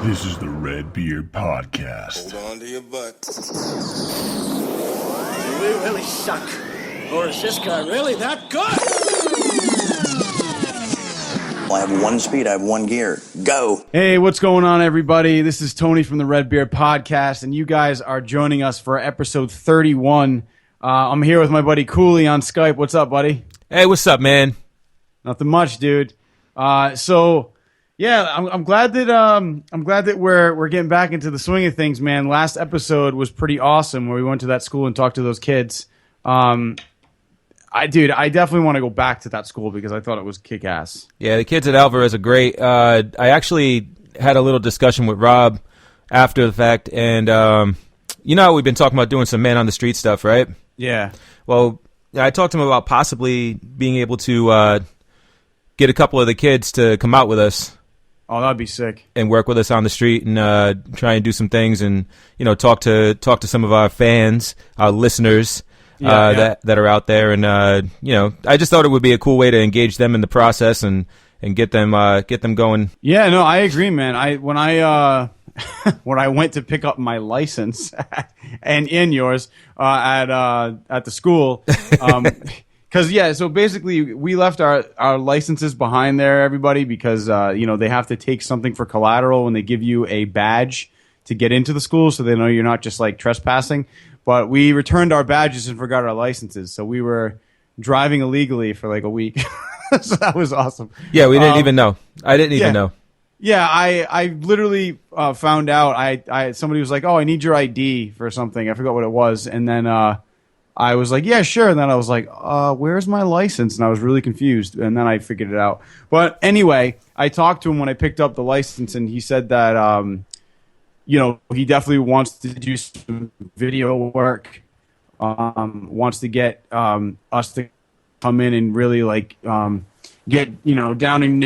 This is the Red Beard Podcast. Hold on to your butt. Do we really suck? Or is this guy really that good? I have one speed, I have one gear. Go! Hey, what's going on, everybody? This is Tony from the Red Beard Podcast, and you guys are joining us for episode 31. I'm here with my buddy Cooley on Skype. What's up, buddy? Hey, what's up, man? Nothing much, dude. Yeah, I'm glad that we're getting back into the swing of things, man. Last episode was pretty awesome, where we went to that school and talked to those kids. I definitely want to go back to that school because I thought it was kick-ass. Yeah, the kids at Alvarez are great. I actually had a little discussion with Rob after the fact, and you know how we've been talking about doing some man on the street stuff, right? Yeah. Well, I talked to him about possibly being able to get a couple of the kids to come out with us. Oh, that'd be sick. And work with us on the street and try and do some things and, you know, talk to some of our fans, our listeners that are out there. And, you know, I just thought it would be a cool way to engage them in the process and get them going. Yeah, no, I agree, man. When I went to pick up my license and yours at the school, because, so basically we left our licenses behind there, everybody, because, they have to take something for collateral when they give you a badge to get into the school so they know you're not just, like, trespassing. But we returned our badges and forgot our licenses, so we were driving illegally for, like, a week. So that was awesome. Yeah, we didn't even know. I didn't even know. Yeah, I literally found out. Somebody was like, "Oh, I need your ID for something." I forgot what it was, and then I was like, "Yeah, sure." And then I was like, "Where's my license?" And I was really confused, and then I figured it out. But anyway, I talked to him when I picked up the license, and he said that he definitely wants to do some video work, wants to get us to come in and really get down and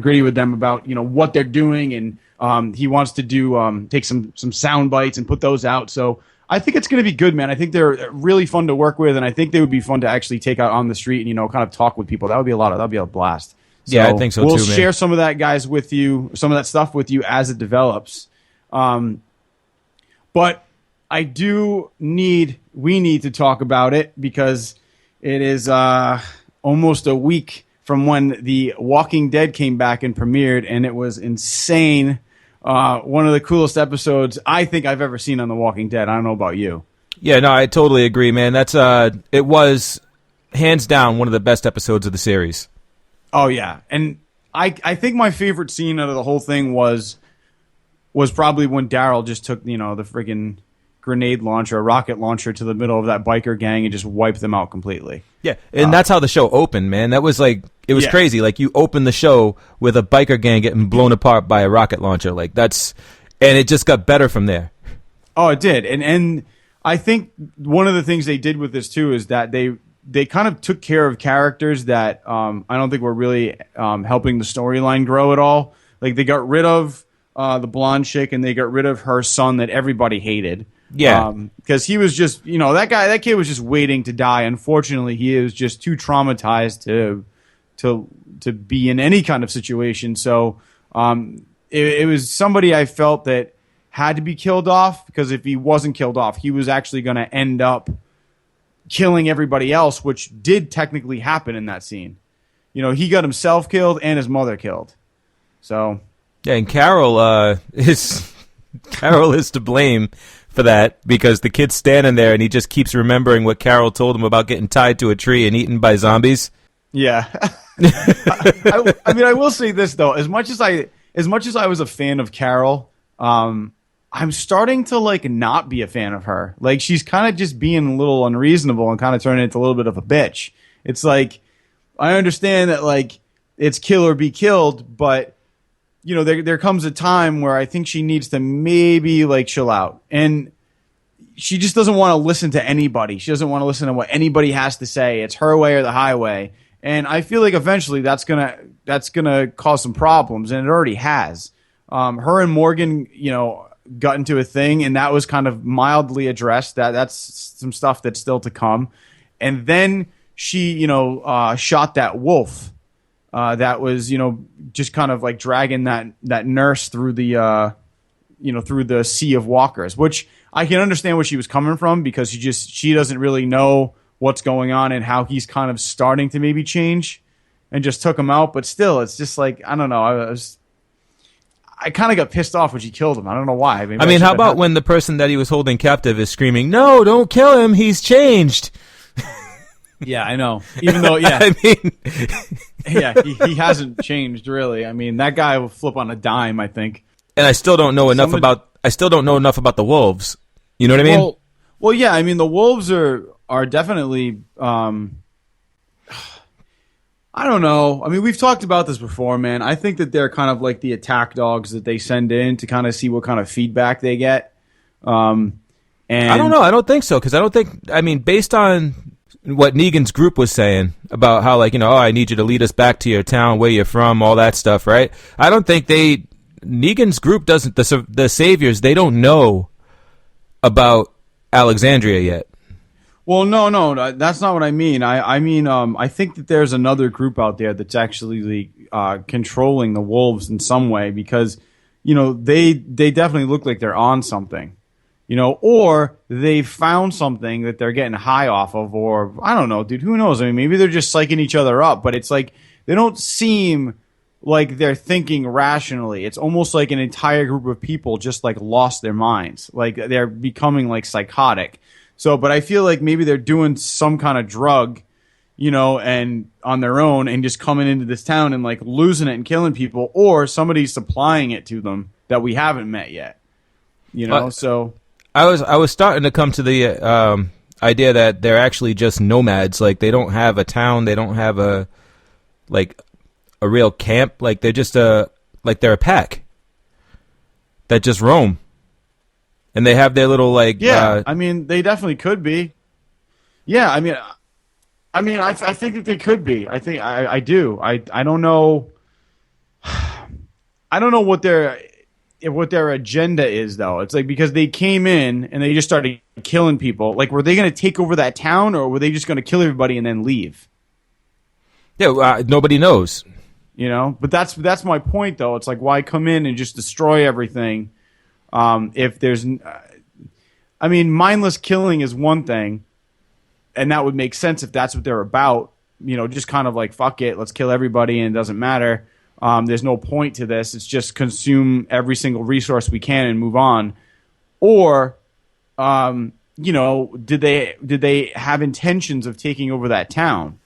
gritty with them about what they're doing, and he wants to do take some sound bites and put those out. So I think it's going to be good, man. I think they're really fun to work with, and I think they would be fun to actually take out on the street and kind of talk with people. That would be a blast. So yeah, I think so we'll too, man. We'll share some of that stuff with you as it develops. But we need to talk about it because it is almost a week from when The Walking Dead came back and premiered, and it was insane. One of the coolest episodes I think I've ever seen on The Walking Dead. I don't know about you. Yeah, no, I totally agree, man. That's it was hands down one of the best episodes of the series. Oh yeah, and I think my favorite scene out of the whole thing was probably when Daryl just took the friggin' grenade launcher, rocket launcher to the middle of that biker gang and just wiped them out completely. Yeah, and that's how the show opened, man. That was it was crazy. Like, you opened the show with a biker gang getting blown apart by a rocket launcher. And it just got better from there. Oh, it did. And I think one of the things they did with this too is that they kind of took care of characters that I don't think were really helping the storyline grow at all. Like, they got rid of the blonde chick, and they got rid of her son that everybody hated. Yeah, because he was just, that kid was just waiting to die. Unfortunately, he is just too traumatized to be in any kind of situation. So it was somebody I felt that had to be killed off, because if he wasn't killed off, he was actually going to end up killing everybody else, which did technically happen in that scene. He got himself killed and his mother killed. So yeah, and Carol is to blame for that, because the kid's standing there and he just keeps remembering what Carol told him about getting tied to a tree and eaten by zombies. Yeah. I mean, I will say this though, as much as I was a fan of Carol, I'm starting to not be a fan of her. Like, she's kind of just being a little unreasonable and kind of turning into a little bit of a bitch. It's like, I understand that it's kill or be killed, but there comes a time where I think she needs to maybe chill out, and she just doesn't want to listen to anybody. She doesn't want to listen to what anybody has to say. It's her way or the highway. And I feel like eventually that's gonna cause some problems, and it already has. Her and Morgan, got into a thing, and that was kind of mildly addressed. That's some stuff that's still to come. And then she, shot that wolf. That was, just kind of dragging that nurse through the through the sea of walkers, which I can understand where she was coming from, because she doesn't really know what's going on and how he's kind of starting to maybe change, and just took him out. But still, it's just like, I don't know. I kind of got pissed off when she killed him. I don't know why. I mean, how about when the person that he was holding captive is screaming, "No, don't kill him. He's changed." Yeah, I know. Even though, yeah, I mean, yeah, he hasn't changed really. I mean, that guy will flip on a dime, I think. And I still don't know enough about the wolves. You know what I mean? Well, yeah. I mean, the wolves are definitely. I don't know. I mean, we've talked about this before, man. I think that they're kind of like the attack dogs that they send in to kind of see what kind of feedback they get. And I don't know. I don't think so, because I don't think. I mean, based on what Negan's group was saying about how, like, oh, I need you to lead us back to your town, where you're from, all that stuff, right? I don't think Negan's group doesn't. The saviors, they don't know about Alexandria yet. Well, no, that's not what I mean. I mean, I think that there's another group out there that's actually controlling the wolves in some way, because, they definitely look like they're on something, or they found something that they're getting high off of, or I don't know, dude, who knows? I mean, maybe they're just psyching each other up, but it's like they don't seem like they're thinking rationally. It's almost like an entire group of people just like lost their minds, like they're becoming like psychotic. So, but I feel like maybe they're doing some kind of drug, and on their own, and just coming into this town and like losing it and killing people, or somebody's supplying it to them that we haven't met yet. So I was starting to come to the idea that they're actually just nomads. Like, they don't have a town, they don't have a real camp. Like, they're just they're a pack that just roam. And they have their little I mean, they definitely could be. Yeah, I mean, I think that they could be. I think I do. I don't know. I don't know what their agenda is, though. It's like, because they came in and they just started killing people. Like, were they going to take over that town, or were they just going to kill everybody and then leave? Yeah, nobody knows. But that's my point, though. It's like, why come in and just destroy everything? If there's, I mean, mindless killing is one thing, and that would make sense if that's what they're about. Just kind of like, fuck it, let's kill everybody, and it doesn't matter. There's no point to this. It's just consume every single resource we can and move on. Or, did they have intentions of taking over that town?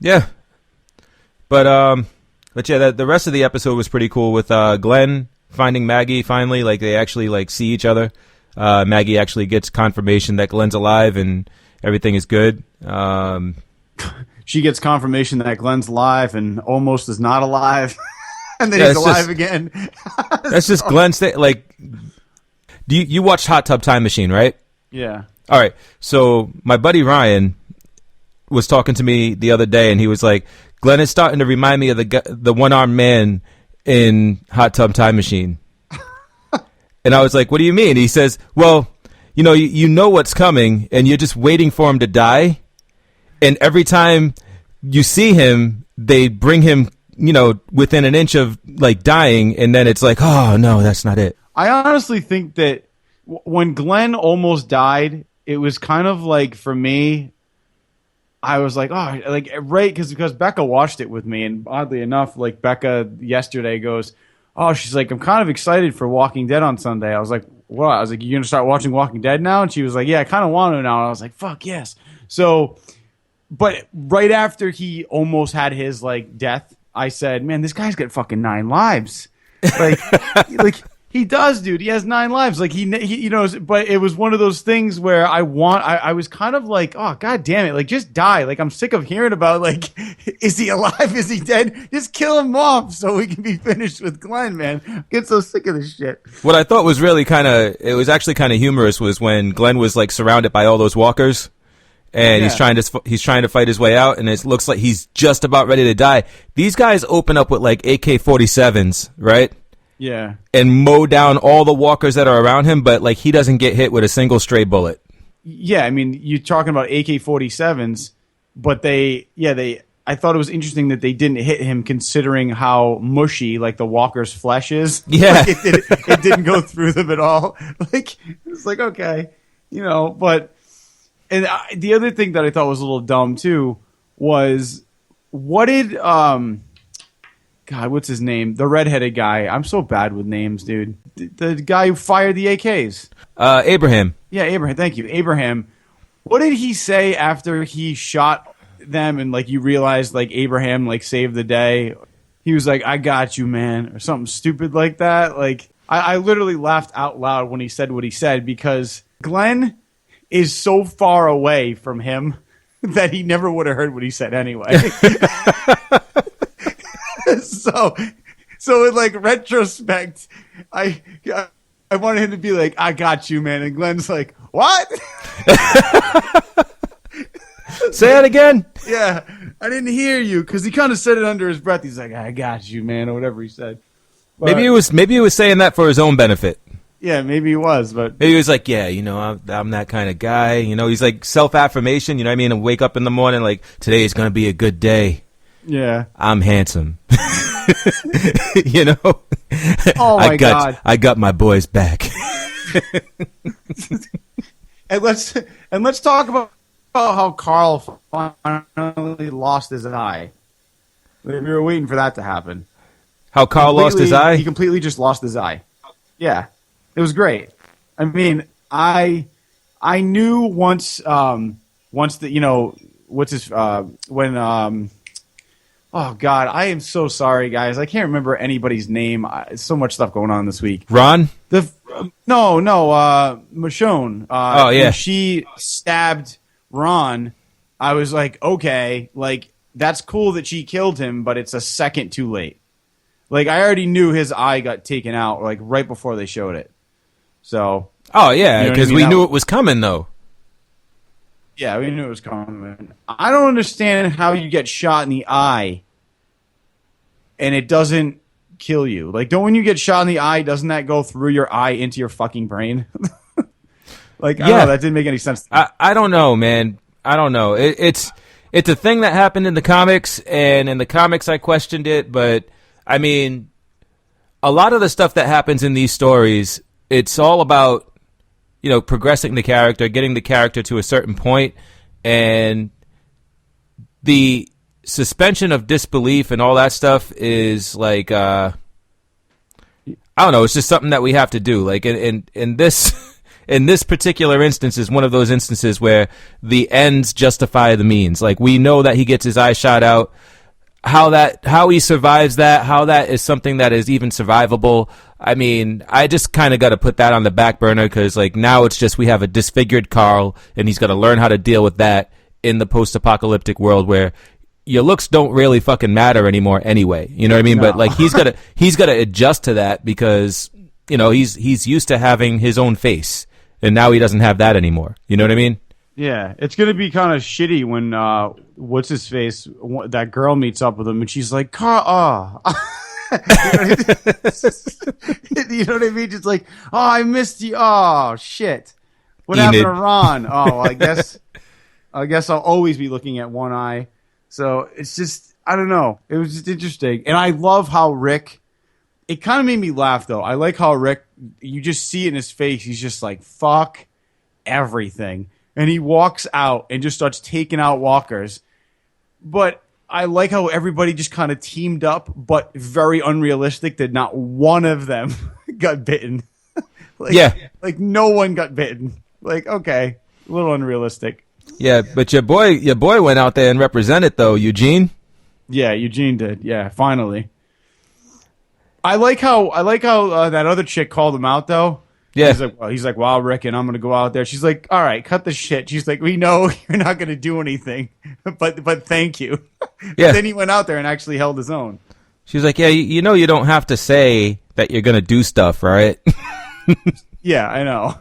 Yeah, but yeah, the rest of the episode was pretty cool with Glenn finding Maggie finally. Like, they actually like see each other. Maggie actually gets confirmation that Glenn's alive and everything is good. She gets confirmation that Glenn's alive and almost is not alive. And then he's alive again. That's just Glenn's thing. Like, you watched Hot Tub Time Machine, right? Yeah. All right. So my buddy Ryan was talking to me the other day, and he was like, Glenn is starting to remind me of the one-armed man in Hot Tub Time Machine. And I was like, what do you mean? He says, well, you know what's coming, and you're just waiting for him to die. And every time you see him, they bring him, within an inch of like dying, and then it's like, oh no, that's not it. I honestly think that when Glenn almost died, it was kind of like, for me, I was like, oh, like, right, because Becca watched it with me, and oddly enough, like, Becca yesterday goes, oh, she's like, I'm kind of excited for Walking Dead on Sunday. I was like, what? I was like, you're gonna start watching Walking Dead now? And she was like, yeah, I kind of want to now. And I was like, fuck yes. So, but right after he almost had his like death, I said, man, this guy's got fucking 9 lives. Like, he does, dude. He has 9 lives. Like, he but it was one of those things where I was kind of like, oh, god damn it. Like, just die. Like, I'm sick of hearing about, like, is he alive? Is he dead? Just kill him off so we can be finished with Glenn, man. I get so sick of this shit. What I thought was really it was actually kind of humorous was when Glenn was, like, surrounded by all those walkers. And he's trying to fight his way out, and it looks like he's just about ready to die. These guys open up with, like, AK-47s, right? Yeah. And mow down all the walkers that are around him, but like he doesn't get hit with a single stray bullet. Yeah, I mean, you're talking about AK-47s, but they I thought it was interesting that they didn't hit him, considering how mushy like the walker's flesh is. Yeah. Like, it didn't go through them at all. Like it's like, okay, but the other thing that I thought was a little dumb too was, what did God, what's his name? The redheaded guy. I'm so bad with names, dude. The guy who fired the AKs. Abraham. Yeah, Abraham. Thank you, Abraham. What did he say after he shot them and like you realized like Abraham like saved the day? He was like, "I got you, man," or something stupid like that. Like I literally laughed out loud when he said what he said, because Glenn is so far away from him that he never would have heard what he said anyway. So in like retrospect, I wanted him to be like, "I got you, man," and Glenn's like, "What?" Say that again. Yeah, I didn't hear you, because he kind of said it under his breath. He's like, "I got you, man," or whatever he said. But, Maybe he was saying that for his own benefit. Yeah, maybe he was, but Maybe he was like, yeah, I'm that kind of guy. He's like self-affirmation. You know what I mean? And wake up in the morning like, today is gonna be a good day. yeah. I'm handsome. Oh my God! I got my boys back. And let's talk about how Carl finally lost his eye. We were waiting for that to happen. How Carl lost his eye? He completely just lost his eye. Yeah, it was great. I mean, I knew once that what's his when oh God, I am so sorry, guys. I can't remember anybody's name. So much stuff going on this week. Ron? Michonne. Oh yeah, when she stabbed Ron. I was like, okay, like that's cool that she killed him, but it's a second too late. Like I already knew his eye got taken out like right before they showed it. So. Oh yeah, because we knew it was coming though. Yeah, we knew it was coming. I don't understand how you get shot in the eye and it doesn't kill you. Like, don't when you get shot in the eye, doesn't that go through your eye into your fucking brain? Like, I don't know, that didn't make any sense to me. I don't know, man. I don't know. It's a thing that happened in the comics, and in the comics I questioned it, but I mean, a lot of the stuff that happens in these stories, it's all about progressing the character, getting the character to a certain point, and the suspension of disbelief and all that stuff is like, I don't know, it's just something that we have to do. Like in this, in this particular instance is one of those instances where the ends justify the means. Like we know that he gets his eye shot out. How he survives that, how that is something that is even survivable. I mean, I just kind of got to put that on the back burner because, like, now it's just we have a disfigured Carl, and he's got to learn how to deal with that in the post-apocalyptic world where your looks don't really fucking matter anymore anyway. You know what I mean? No. But like, he's got to adjust to that because he's used to having his own face, and now he doesn't have that anymore. You know what I mean? Yeah, it's going to be kind of shitty when, what's his face, that girl meets up with him and she's like, Carl, you know what I mean? Just like, oh, I missed you. Oh, shit. What happened to Ron? Oh, I guess I'll always be looking at one eye. So it's just, I don't know. It was just interesting. And I love how Rick, it kind of made me laugh though. I like how Rick, you just see it in his face. He's just like, fuck everything. And he walks out and just starts taking out walkers. But I like how everybody just kind of teamed up, but very unrealistic that not one of them got bitten. Like no one got bitten. Like, okay, a little unrealistic. Yeah, but your boy went out there and represented though, Eugene. Yeah, Eugene did. Yeah, finally. I like how that other chick called him out though. Yeah. He's like, wow, Rick, and I'm going to go out there. She's like, all right, cut the shit. She's like, we know you're not going to do anything, but thank you. Yeah. But then he went out there and actually held his own. She's like, yeah, you don't have to say that you're going to do stuff, right? Yeah, I know.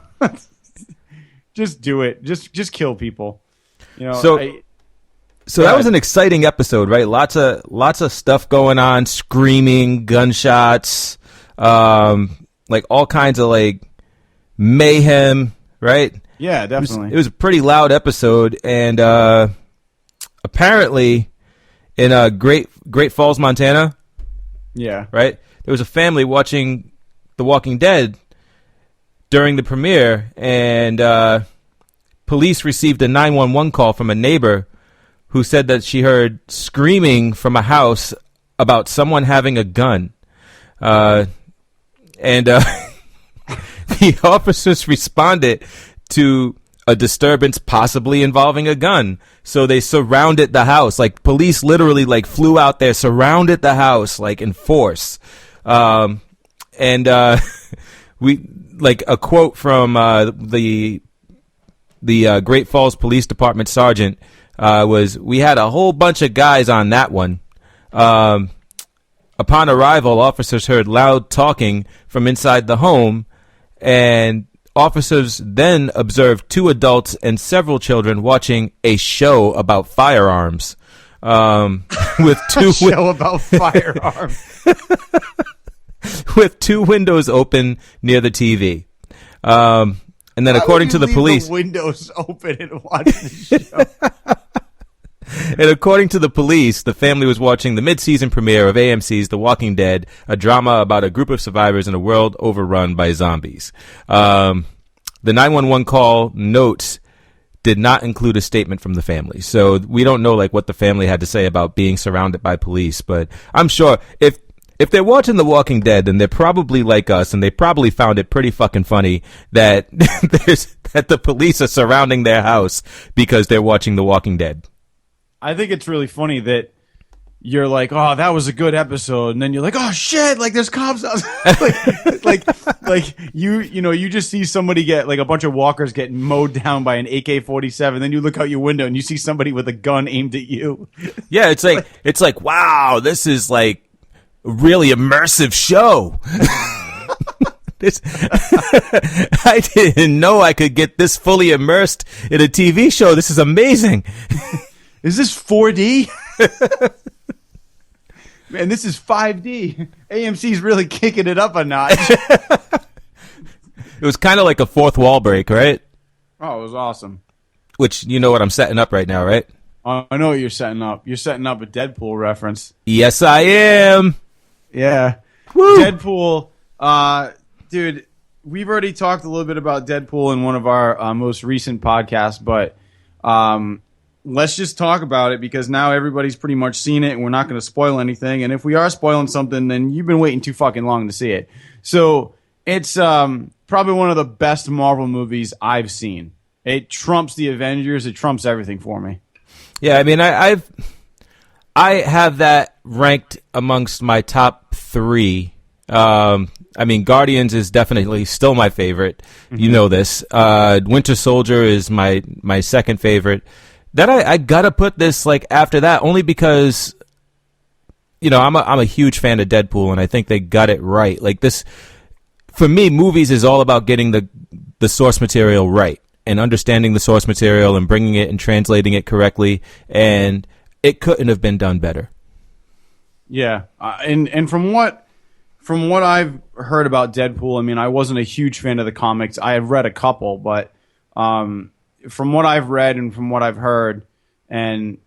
Just do it. Just kill people. So that was an exciting episode, right? Lots of stuff going on, screaming, gunshots, like all kinds of like mayhem, right? Yeah, definitely. It was a pretty loud episode, and apparently in Great Falls, Montana. Yeah. Right? There was a family watching The Walking Dead during the premiere, and police received a 911 call from a neighbor who said that she heard screaming from a house about someone having a gun. And the officers responded to a disturbance possibly involving a gun. So they surrounded the house. Like, police literally, like, flew out there, surrounded the house, like, in force. We, like, a quote from the Great Falls Police Department sergeant was, "We had a whole bunch of guys on that one." Upon arrival, officers heard loud talking from inside the home, and officers then observed 2 adults and several children watching a show about firearms. With 2 Show about firearms. with 2 windows open near the TV. And then, according to the police, the windows open and watch the show. And according to the police, the family was watching the mid-season premiere of AMC's The Walking Dead, a drama about a group of survivors in a world overrun by zombies. The 911 call notes did not include a statement from the family. So we don't know, like, what the family had to say about being surrounded by police. But I'm sure if they're watching The Walking Dead, then they're probably like us, and they probably found it pretty fucking funny that that the police are surrounding their house because they're watching The Walking Dead. I think it's really funny that you're like, oh, that was a good episode, and then you're like, oh shit, like there's cops out. like you just see somebody get, like, a bunch of walkers getting mowed down by an AK-47. Then you look out your window and you see somebody with a gun aimed at you. Yeah, it's like wow, this is like a really immersive show. I didn't know I could get this fully immersed in a TV show. This is amazing. Is this 4D? Man, this is 5D. AMC's really kicking it up a notch. It was kind of like a fourth wall break, right? Oh, it was awesome. Which, you know what I'm setting up right now, right? I know what you're setting up. You're setting up a Deadpool reference. Yes, I am. Yeah. Woo. Deadpool. Dude, we've already talked a little bit about Deadpool in one of our most recent podcasts, but let's just talk about it because now everybody's pretty much seen it and we're not going to spoil anything. And if we are spoiling something, then you've been waiting too fucking long to see it. So it's probably one of the best Marvel movies I've seen. It trumps the Avengers. It trumps everything for me. Yeah, I mean, I have that ranked amongst my top 3. I mean, Guardians is definitely still my favorite. Mm-hmm. You know this. Winter Soldier is my second favorite. Then I gotta put this, like, after that, only because, you know, I'm a huge fan of Deadpool, and I think they got it right. Like, this, for me, movies is all about getting the source material right and understanding the source material and bringing it and translating it correctly, and it couldn't have been done better. Yeah, and from what I've heard about Deadpool, I mean, I wasn't a huge fan of the comics. I have read a couple, but from what I've read and from what I've heard and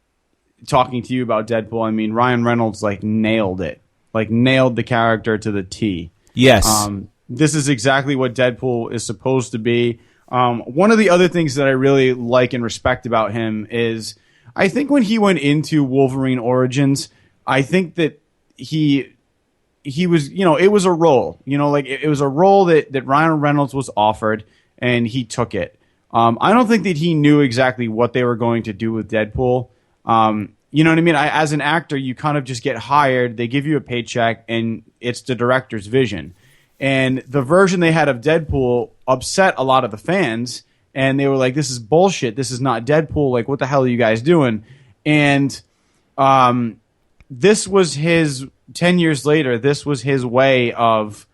talking to you about Deadpool, I mean, Ryan Reynolds, like, nailed it. Like, nailed the character to the T. Yes. This is exactly what Deadpool is supposed to be. One of the other things that I really like and respect about him is I think when he went into Wolverine Origins, I think that he was, you know, it was a role. You know, like, it was a role that Ryan Reynolds was offered, and he took it. I don't think that he knew exactly what they were going to do with Deadpool. You know what I mean? As an actor, you kind of just get hired, they give you a paycheck, and it's the director's vision. And the version they had of Deadpool upset a lot of the fans, and they were like, this is bullshit. This is not Deadpool. Like, what the hell are you guys doing? And this was his, 10 years later, this was his way of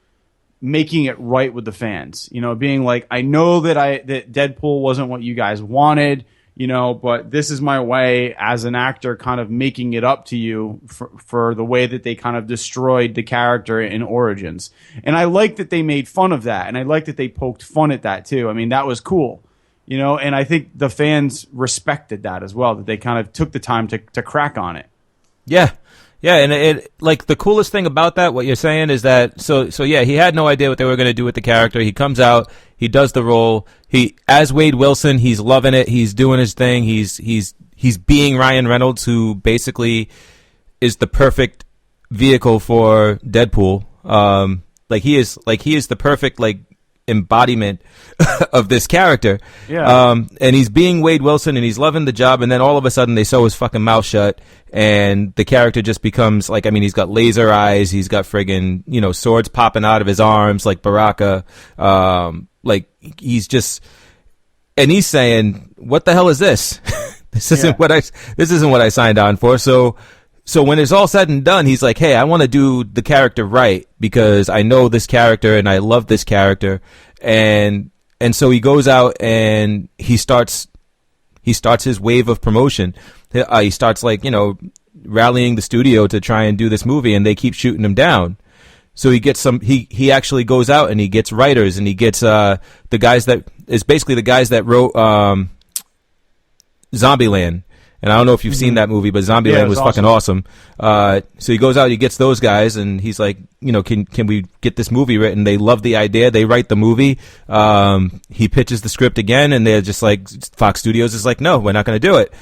making it right with the fans, you know, being like, I know that Deadpool wasn't what you guys wanted, you know, but this is my way as an actor kind of making it up to you for the way that they kind of destroyed the character in Origins. And I like that they made fun of that. And I like that they poked fun at that too. I mean, that was cool, you know, and I think the fans respected that as well, that they kind of took the time to crack on it. Yeah. Yeah, and it like the coolest thing about that, what you're saying is that so yeah, he had no idea what they were going to do with the character. He comes out, he does the role. He as Wade Wilson, he's loving it. He's doing his thing. He's being Ryan Reynolds, who basically is the perfect vehicle for Deadpool. He is the perfect embodiment of this character. Yeah. And he's being Wade Wilson and he's loving the job, and then all of a sudden they sew his fucking mouth shut and the character just becomes he's got laser eyes, he's got friggin', swords popping out of his arms like Baraka. He's just, and he's saying, what the hell is this? This isn't what I signed on for. So when it's all said and done, he's like, hey, I want to do the character right because I know this character and I love this character. And so he goes out and he starts his wave of promotion. He starts rallying the studio to try and do this movie, and they keep shooting him down. So he gets he actually goes out and he gets writers, and he gets the guys that wrote Zombieland. And I don't know if you've seen that movie, but Zombieland was fucking awesome. So he goes out, he gets those guys, and he's like, can we get this movie written? They love the idea. They write the movie. He pitches the script again, and they're just like, Fox Studios is like, no, we're not going to do it.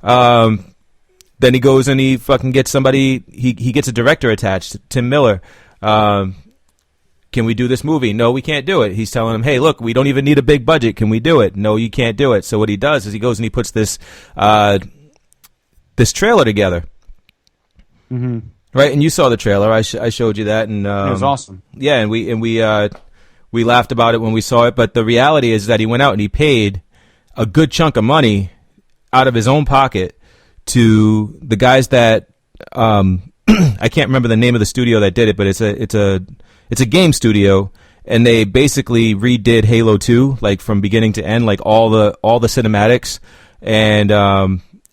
Then he goes and he fucking gets somebody, he gets a director attached, Tim Miller. Can we do this movie? No, we can't do it. He's telling him, hey, look, we don't even need a big budget. Can we do it? No, you can't do it. So what he does is he goes and he puts this trailer together. Mm-hmm. Right, and you saw the trailer. I showed you that, and it was awesome. Yeah, and we laughed about it when we saw it. But the reality is that he went out and he paid a good chunk of money out of his own pocket to the guys that I can't remember the name of the studio that did it, but it's a game studio, and they basically redid Halo 2 from beginning to end, all the cinematics, and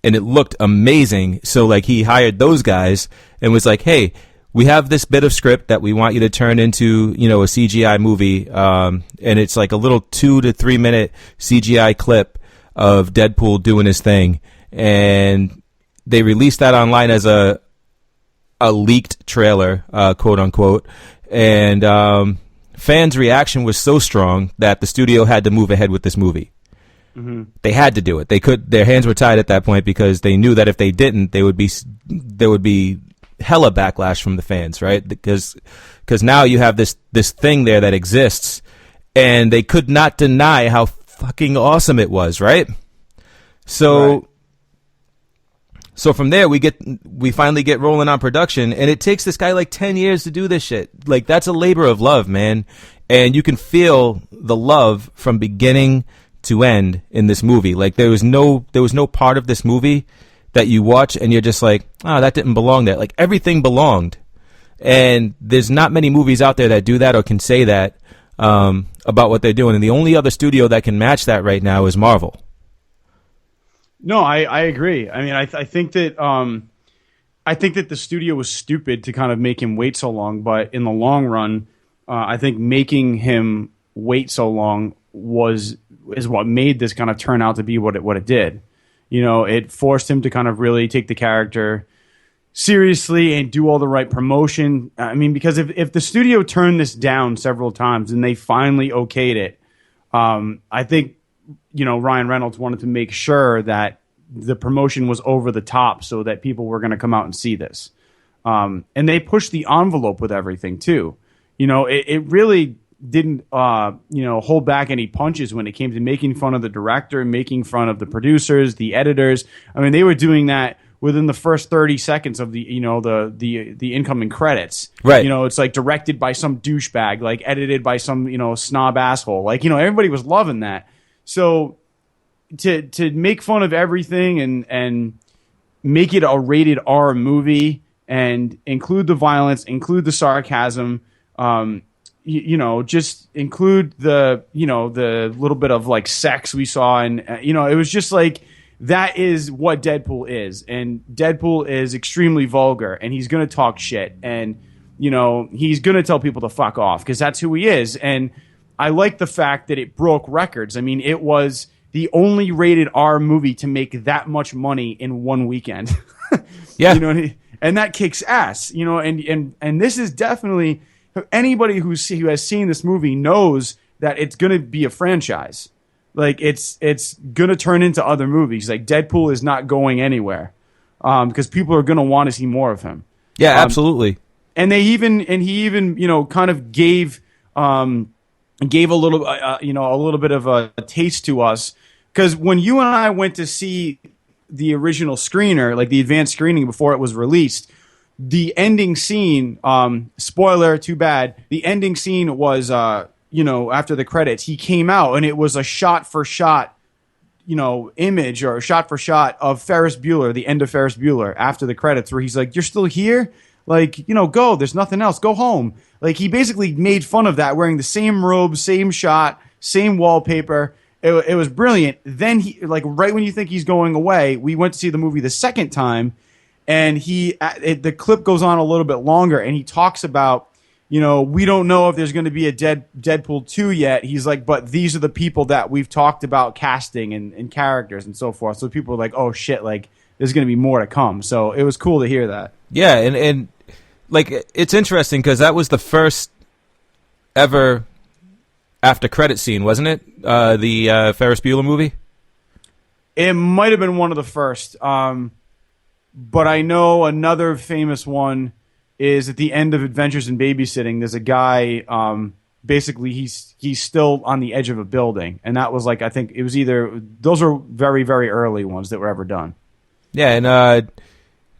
it looked amazing. So he hired those guys and was like, hey, we have this bit of script that we want you to turn into, a CGI movie. And it's a little 2 to 3 minute CGI clip of Deadpool doing his thing. And they released that online as a leaked trailer, quote unquote. And, fans' reaction was so strong that the studio had to move ahead with this movie. Mm-hmm. They had to do it. Their hands were tied at that point because they knew that if they didn't, there would be hella backlash from the fans, right? Because now you have this thing there that exists, and they could not deny how fucking awesome it was, right? So from there we finally get rolling on production, and it takes this guy 10 years to do this shit. That's a labor of love, man, and you can feel the love from beginning to end in this movie. There was no part of this movie that you watch and you're just like, oh, that didn't belong there. Everything belonged. And there's not many movies out there that do that or can say that about what they're doing. And the only other studio that can match that right now is Marvel. No, I agree. I mean, I think that the studio was stupid to kind of make him wait so long, but in the long run, I think making him wait so long is what made this kind of turn out to be what it did. It forced him to kind of really take the character seriously and do all the right promotion. I mean, because if the studio turned this down several times and they finally okayed it, I think, Ryan Reynolds wanted to make sure that the promotion was over the top so that people were going to come out and see this. And they pushed the envelope with everything too. It really didn't hold back any punches when it came to making fun of the director, making fun of the producers, the editors. I mean, they were doing that within the first 30 seconds of the incoming credits. Right. It's directed by some douchebag, edited by some snob asshole. Everybody was loving that. So to make fun of everything and make it a rated R movie and include the violence, include the sarcasm, just include the little bit of sex we saw. And, it was just that is what Deadpool is. And Deadpool is extremely vulgar, and he's going to talk shit. And, he's going to tell people to fuck off because that's who he is. And I like the fact that it broke records. I mean, it was the only rated R movie to make that much money in one weekend. Yeah. and that kicks ass, you know. And this is definitely, anybody who has seen this movie knows that it's going to be a franchise. Like it's going to turn into other movies. Like Deadpool is not going anywhere, because people are going to want to see more of him. Yeah, absolutely. And he even you know, kind of gave a little you know, a little bit of a taste to us, because when you and I went to see the original screener, like the advanced screening before it was released, the ending scene, spoiler, too bad, the ending scene was you know, after the credits, he came out and it was a shot for shot, you know, image or a shot for shot of Ferris Bueller, the end of Ferris Bueller after the credits, where he's like, "You're still here? Like, you know, go. There's nothing else. Go home." Like, he basically made fun of that, wearing the same robe, same shot, same wallpaper. It was brilliant. Then he, like, right when you think he's going away, we went to see the movie the second time, and the clip goes on a little bit longer, and he talks about, you know, we don't know if there's going to be a Deadpool 2 yet. He's like, but these are the people that we've talked about casting and characters and so forth. So people are like, oh shit, like there's going to be more to come. So it was cool to hear that. Yeah, and like it's interesting because that was the first ever after credit scene, wasn't it? The Ferris Bueller movie. It might have been one of the first, but I know another famous one is at the end of Adventures in Babysitting. There's a guy, basically he's still on the edge of a building, and that was like, I think it was either, those are very, very early ones that were ever done. Yeah, and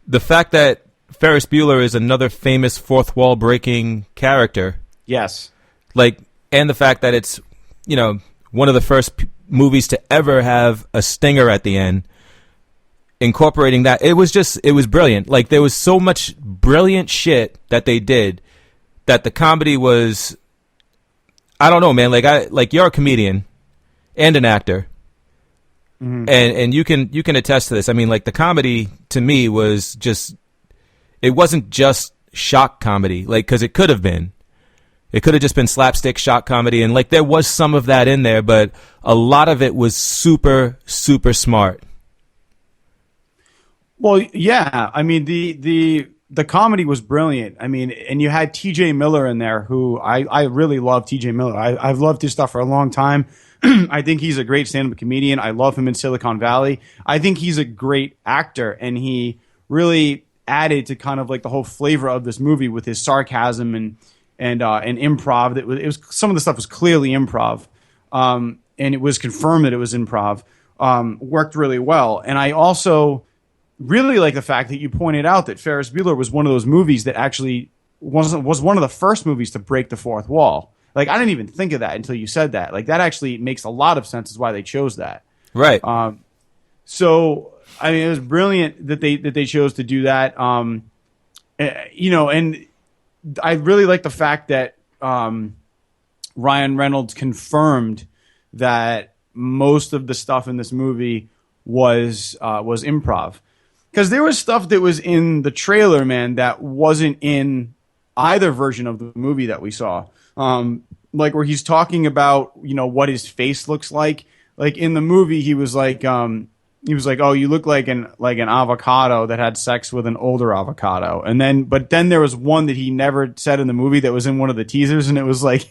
the fact that Ferris Bueller is another famous fourth wall breaking character. Yes. Like, and the fact that it's, you know, one of the first movies to ever have a stinger at the end. Incorporating that, it was brilliant. Like, there was so much brilliant shit that they did that the comedy was, I don't know, man. Like you're a comedian and an actor, and you can attest to this. I mean, like, the comedy to me was just, it wasn't just shock comedy, like, because it could have been. It could have just been slapstick shock comedy, and like there was some of that in there, but a lot of it was super, super smart. Well, yeah. I mean, the comedy was brilliant. I mean, and you had T.J. Miller in there, who I really love T.J. Miller. I've loved his stuff for a long time. I think he's a great stand-up comedian. I love him in Silicon Valley. I think he's a great actor, and he really added to kind of like the whole flavor of this movie with his sarcasm and improv. It was some of the stuff was clearly improv, and it was confirmed that it was improv. Worked really well, and I also really like the fact that you pointed out that Ferris Bueller was one of those movies that actually was one of the first movies to break the fourth wall. Like, I didn't even think of that until you said that. Like, that actually makes a lot of sense as why they chose that. Right. So, I mean, it was brilliant that they chose to do that. You know, and I really like the fact that Ryan Reynolds confirmed that most of the stuff in this movie was improv. Because there was stuff that was in the trailer, man, that wasn't in either version of the movie that we saw. Like where he's talking about, you know, what his face looks like. Like in the movie, he was like, "Oh, you look like an avocado that had sex with an older avocado." But then there was one that he never said in the movie that was in one of the teasers, and it was like,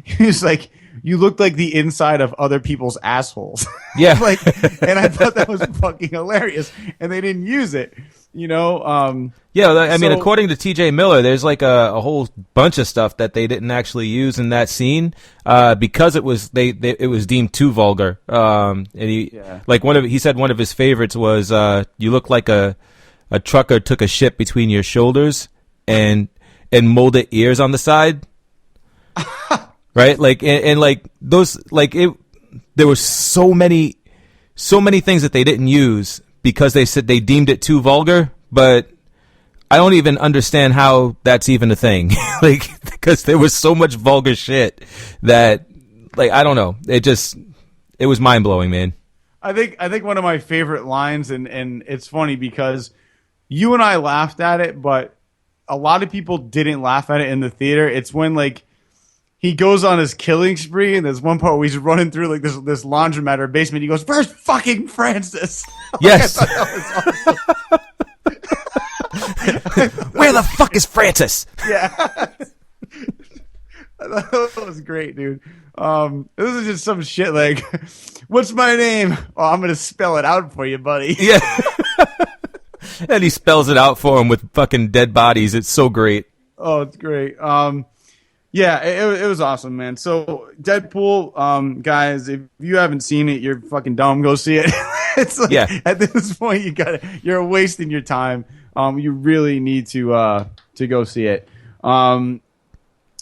he was like, "You look like the inside of other people's assholes." Yeah. Like, and I thought that was fucking hilarious, and they didn't use it, you know? Yeah, I mean, according to T.J. Miller, there's like a whole bunch of stuff that they didn't actually use in that scene because it was it was deemed too vulgar. And he said one of his favorites was you look like a trucker took a shit between your shoulders and molded ears on the side. Right? Like and like those, like it, there were so many things that they didn't use because they said they deemed it too vulgar, but I don't even understand how that's even a thing. Like, because there was so much vulgar shit that, like, I don't know. It was mind blowing, man. I think one of my favorite lines, and it's funny because you and I laughed at it, but a lot of people didn't laugh at it in the theater. It's when, like, he goes on his killing spree, and there's one part where he's running through like this laundromat or basement. He goes, "Where's fucking Francis?" Yes. Like, I thought that was awesome. Where the fuck is Francis? Yeah. That was great, dude. This is just some shit like, what's my name? Oh, I'm going to spell it out for you, buddy. Yeah. And he spells it out for him with fucking dead bodies. It's so great. Oh, it's great. Yeah, it was awesome, man. So Deadpool, guys, if you haven't seen it, you're fucking dumb. Go see it. It's like, at this point, you're wasting your time. You really need to go see it.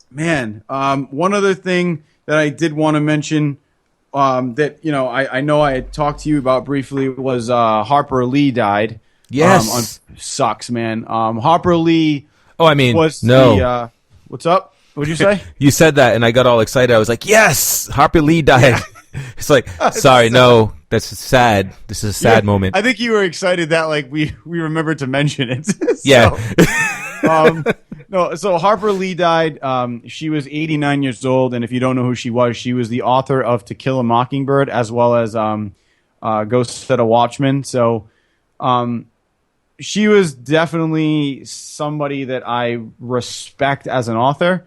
Man, one other thing that I did want to mention, that I know I had talked to you about briefly was Harper Lee died. Yes, sucks, man. Harper Lee. Oh, I mean, was no. What's up? What'd you say? You said that, and I got all excited. I was like, "Yes, Harper Lee died." It's like, sorry, no, that's sad. This is a sad moment. I think you were excited that like we remembered to mention it. Yeah. No, so Harper Lee died. She was 89 years old, and if you don't know who she was the author of To Kill a Mockingbird as well as Ghost at a Watchman. So she was definitely somebody that I respect as an author,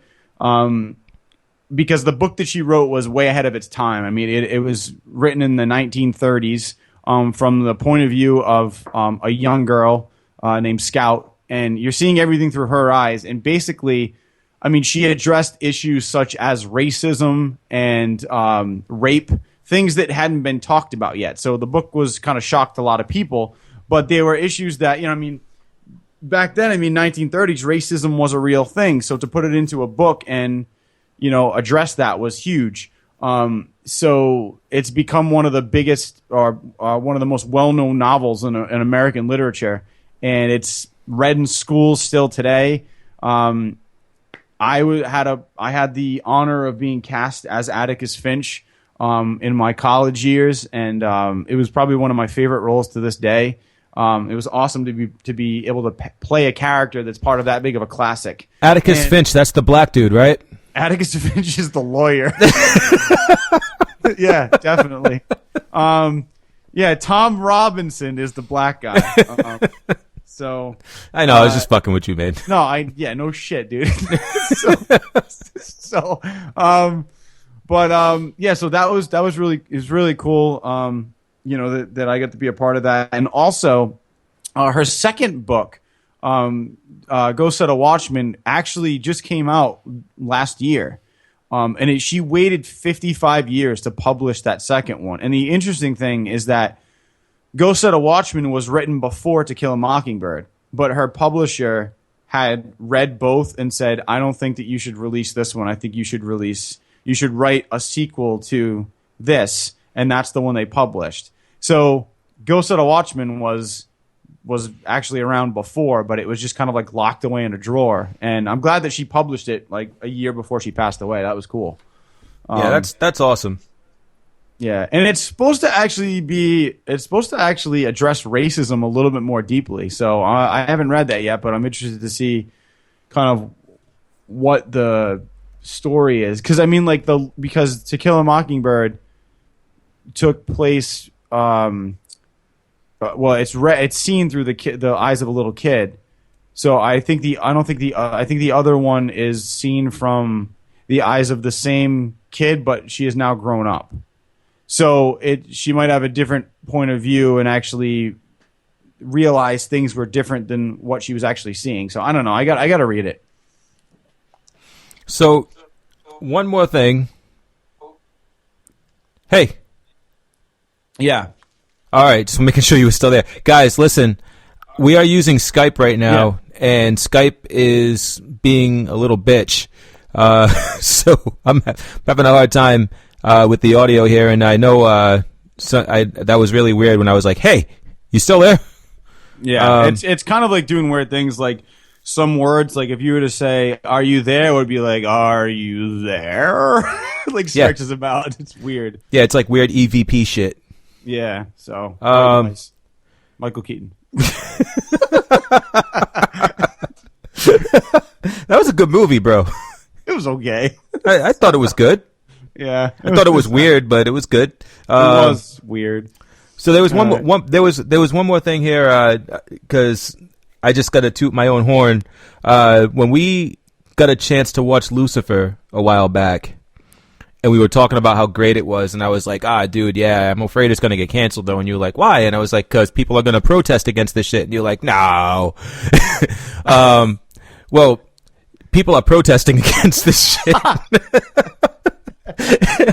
because the book that she wrote was way ahead of its time. I mean, it was written in the 1930s from the point of view of a young girl named Scout. And you're seeing everything through her eyes. And basically, I mean, she addressed issues such as racism and rape, things that hadn't been talked about yet. So the book was kind of shocked a lot of people. But they were issues that, back then, 1930s, racism was a real thing. So to put it into a book and, address that was huge. So it's become one of the biggest or one of the most well-known novels in American literature. And it's read in schools still today. I had the honor of being cast as Atticus Finch in my college years, and it was probably one of my favorite roles to this day. It was awesome to be able to play a character that's part of that big of a classic. Atticus Finch, that's the black dude, right? Atticus Finch is the lawyer. Yeah, definitely. Yeah, Tom Robinson is the black guy. So I know, I was just fucking with you, man. No, no shit, dude. So so that was really cool. That I got to be a part of that, and also her second book, Ghost at a Watchman, actually just came out last year, and she waited 55 years to publish that second one. And the interesting thing is that Ghost at a Watchman was written before To Kill a Mockingbird, but her publisher had read both and said, I don't think that you should release this one. I think you should write a sequel to this, and that's the one they published. So Ghost at a Watchman was actually around before, but it was just kind of like locked away in a drawer. And I'm glad that she published it like a year before she passed away. That was cool. Yeah, that's awesome. Yeah, and it's supposed to actually address racism a little bit more deeply. So I haven't read that yet, but I'm interested to see kind of what the story is. Because To Kill a Mockingbird took place. It's seen through the eyes of a little kid. So I think the other one is seen from the eyes of the same kid, but she is now grown up. So she might have a different point of view and actually realize things were different than what she was actually seeing. So I don't know. I got to read it. So one more thing. Hey. Yeah. All right. Just making sure you were still there. Guys, listen. We are using Skype right now, and Skype is being a little bitch. So I'm having a hard time with the audio here, and I know that was really weird when I was like, "Hey, you still there?" Yeah, it's kind of like doing weird things. Like some words, like if you were to say, "Are you there?" it would be like, "Are you there?" Like stretches about. It's weird. Yeah, it's like weird EVP shit. Yeah. So nice. Michael Keaton. That was a good movie, bro. It was okay. I thought it was good. Yeah, I thought it was weird, but it was good. It was weird. So there was one more thing here because I just got to toot my own horn. When we got a chance to watch Lucifer a while back, and we were talking about how great it was, and I was like, dude, yeah, I'm afraid it's going to get canceled, though. And you were like, why? And I was like, because people are going to protest against this shit. And you're like, no. Well, people are protesting against this shit.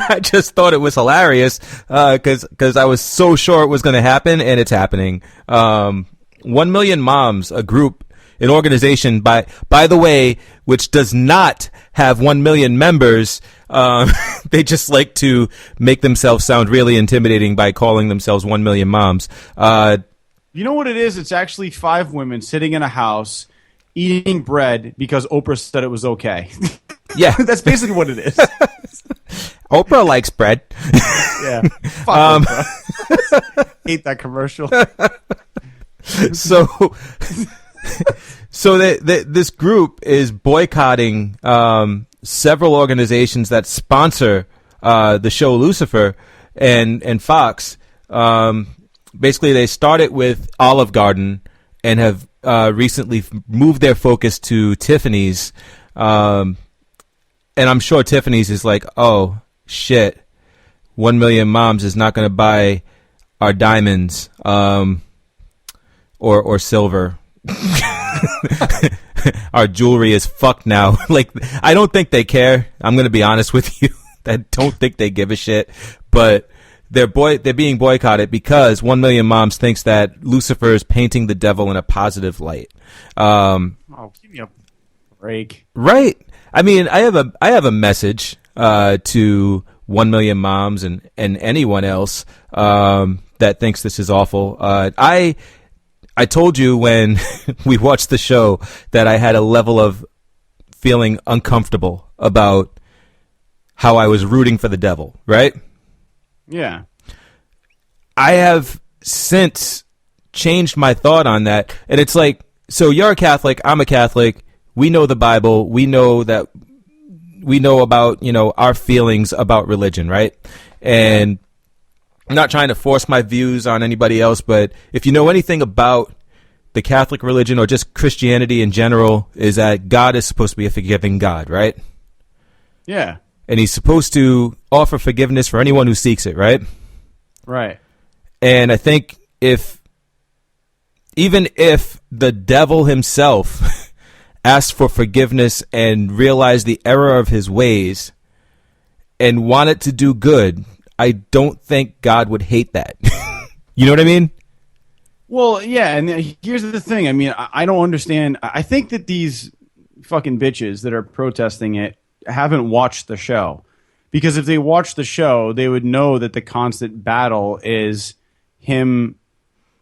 I just thought it was hilarious because I was so sure it was going to happen, and it's happening. 1 Million Moms, a group, an organization, by the way, which does not have 1 million members. They just like to make themselves sound really intimidating by calling themselves 1 Million Moms. You know what it is? It's actually 5 women sitting in a house eating bread because Oprah said it was okay. Yeah. That's basically what it is. Oprah likes bread. Yeah. Fuck Oprah. Hate that commercial. So this group is boycotting several organizations that sponsor the show Lucifer and Fox. Basically, they started with Olive Garden and have recently moved their focus to Tiffany's. And I'm sure Tiffany's is like, oh, shit, 1 Million Moms is not going to buy our diamonds or silver. Our jewelry is fucked now. Like, I don't think they care. I'm going to be honest with you. I don't think they give a shit. But they're being boycotted because 1 Million Moms thinks that Lucifer is painting the devil in a positive light. Oh, give me a break. Right. I mean, I have a message to 1 Million Moms and anyone else that thinks this is awful. I told you when we watched the show that I had a level of feeling uncomfortable about how I was rooting for the devil, right? Yeah. I have since changed my thought on that. And it's like, so you're a Catholic, I'm a Catholic. We know the Bible. We know about, our feelings about religion, right? And I'm not trying to force my views on anybody else, but if you know anything about the Catholic religion or just Christianity in general, is that God is supposed to be a forgiving God, right? Yeah. And he's supposed to offer forgiveness for anyone who seeks it, right? Right. And I think even if the devil himself asked for forgiveness and realized the error of his ways and wanted to do good, I don't think God would hate that. You know what I mean? Well, yeah, and here's the thing. I mean, I don't understand. I think that these fucking bitches that are protesting it haven't watched the show. Because if they watched the show, they would know that the constant battle is that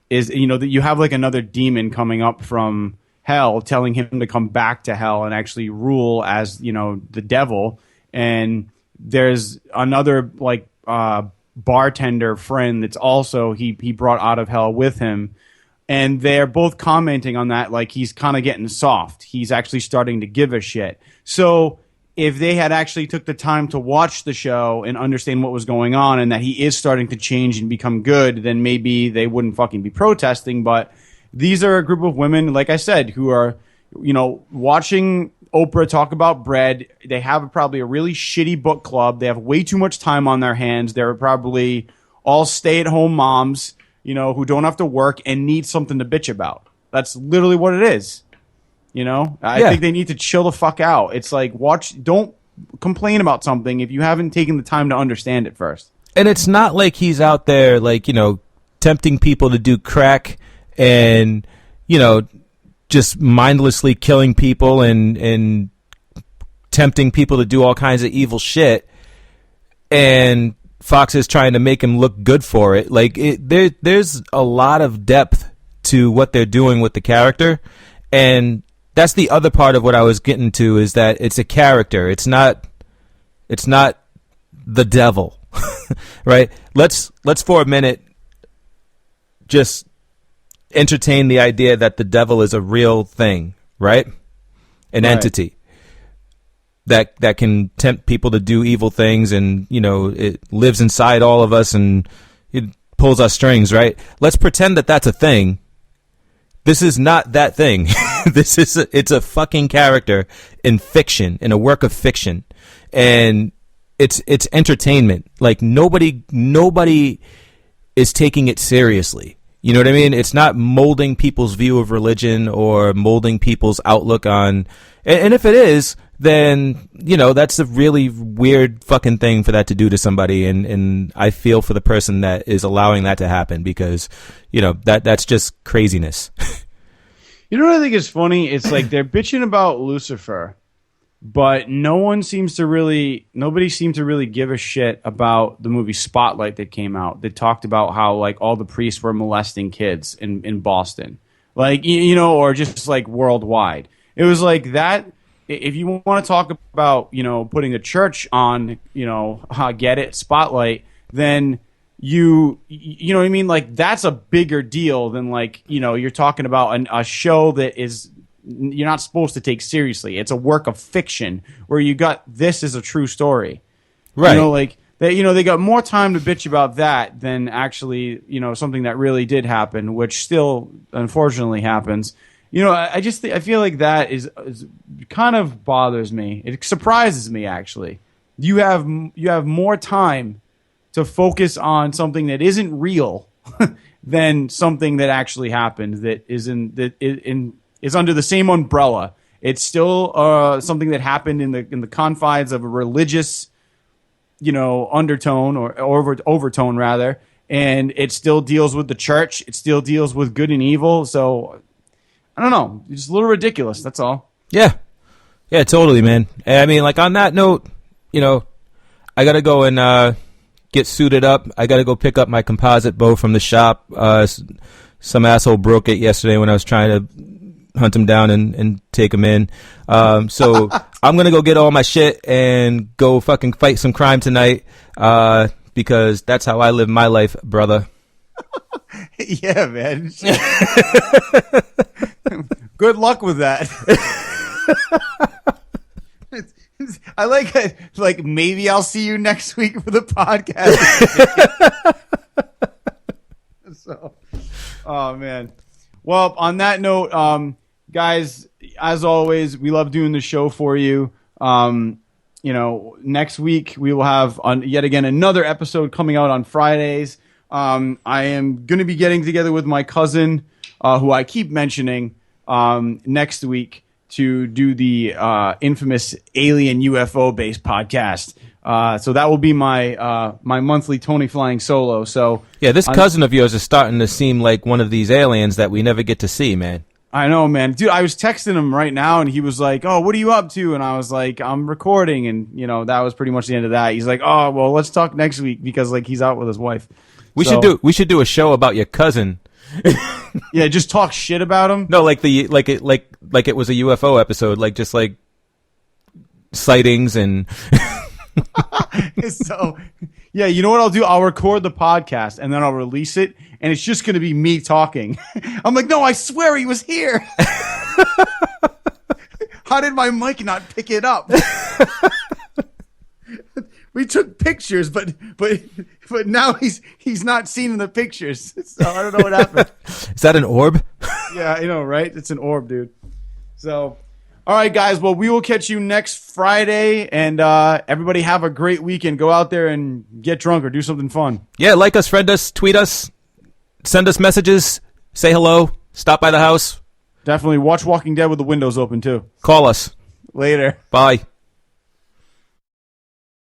you have like another demon coming up from hell telling him to come back to hell and actually rule as, the devil. And there's another like bartender friend that's also he brought out of hell with him, and they're both commenting on that like he's kind of getting soft. He's actually starting to give a shit. So if they had actually took the time to watch the show and understand what was going on and that he is starting to change and become good, then maybe they wouldn't fucking be protesting. But these are a group of women, like I said, who are, watching Oprah talk about bread. They have probably a really shitty book club. They have way too much time on their hands. They're probably all stay-at-home moms, who don't have to work and need something to bitch about. That's literally what it is. I think they need to chill the fuck out. It's like, don't complain about something if you haven't taken the time to understand it first. And it's not like he's out there, like, tempting people to do crack and, just mindlessly killing people and tempting people to do all kinds of evil shit. And Fox is trying to make him look good for it. Like, there's a lot of depth to what they're doing with the character. And that's the other part of what I was getting to, is that it's a character. It's not the devil, right? Let's for a minute just entertain the idea that the devil is a real thing, right? An entity that can tempt people to do evil things, and it lives inside all of us and it pulls our strings, right? Let's pretend that that's a thing, This is not that thing. It's a fucking character in fiction, in a work of fiction. And it's entertainment. Like nobody is taking it seriously. You know what I mean? It's not molding people's view of religion or molding people's outlook on, and if it is, then, you know, that's a really weird fucking thing for that to do to somebody. And I feel for the person that is allowing that to happen because, you know, that's just craziness. You know what I think is funny? It's like they're bitching about Lucifer, but nobody seemed to really give a shit about the movie Spotlight that came out that talked about how like all the priests were molesting kids in Boston, like, you know, or just like worldwide. It was like that. If you want to talk about, you know, putting a church on, you know, get it, Spotlight, then you know what I mean? Like, that's a bigger deal than, like, you know, you're talking about a show that is you're not supposed to take seriously. It's a work of fiction where you got this is a true story. Right. You know, like, they got more time to bitch about that than actually, you know, something that really did happen, which still, unfortunately, happens. You know, I feel like that is kind of bothers me. It surprises me, actually. You have more time to focus on something that isn't real than something that actually happened that is under the same umbrella. It's still something that happened in the confines of a religious, you know, undertone or overtone rather, and it still deals with the church. It still deals with good and evil. So I don't know. It's just a little ridiculous. That's all. Yeah, totally, man. I mean, like, on that note, you know, I gotta go and get suited up. I gotta go pick up my composite bow from the shop. Some asshole broke it yesterday when I was trying to hunt him down and take him in. So I'm gonna go get all my shit and go fucking fight some crime tonight. Because that's how I live my life, brother. Yeah, man. Good luck with that. I like it. Like, maybe I'll see you next week for the podcast. So, oh man. Well, on that note, guys, as always, we love doing the show for you. You know, next week we will have yet again another episode coming out on Fridays. I am going to be getting together with my cousin, who I keep mentioning, next week to do the infamous alien UFO based podcast. So that will be my my monthly Tony Flying Solo. So yeah, this cousin of yours is starting to seem like one of these aliens that we never get to see, man. I know, man. Dude, I was texting him right now, and he was like, "Oh, what are you up to?" And I was like, "I'm recording." And, you know, that was pretty much the end of that. He's like, "Oh, well, let's talk next week," because, like, he's out with his wife. We should do a show about your cousin. Yeah, just talk shit about him. No, like it was a UFO episode, like just like sightings and. So, yeah, you know what I'll do? I'll record the podcast and then I'll release it, and it's just going to be me talking. I'm like, no, I swear he was here. How did my mic not pick it up? We took pictures, but now he's not seen in the pictures. So I don't know what happened. Is that an orb? Yeah, you know, right? It's an orb, dude. So, all right, guys. Well, we will catch you next Friday, and everybody have a great weekend. Go out there and get drunk or do something fun. Yeah, like us, friend us, tweet us, send us messages, say hello, stop by the house. Definitely watch Walking Dead with the windows open, too. Call us. Later. Bye.